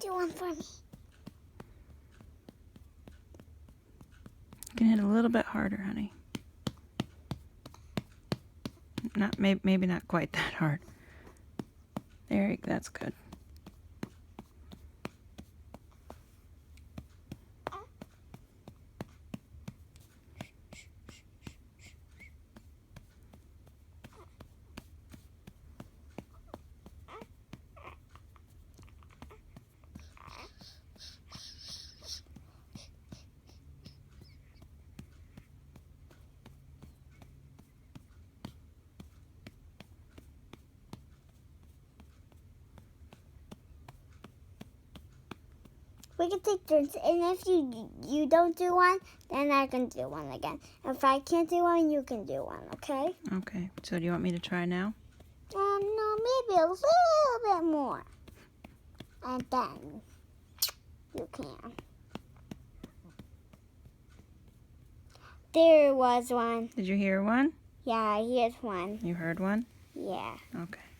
Do one for me. You can hit a little bit harder, honey. Not maybe not quite that hard. There, that's good. We can take turns, and if you don't do one, then I can do one again. If I can't do one, you can do one, okay? Okay, so do you want me to try now? No, maybe a little bit more. And then you can. There was one. Did you hear one? Yeah, here's one. You heard one? Yeah. Okay.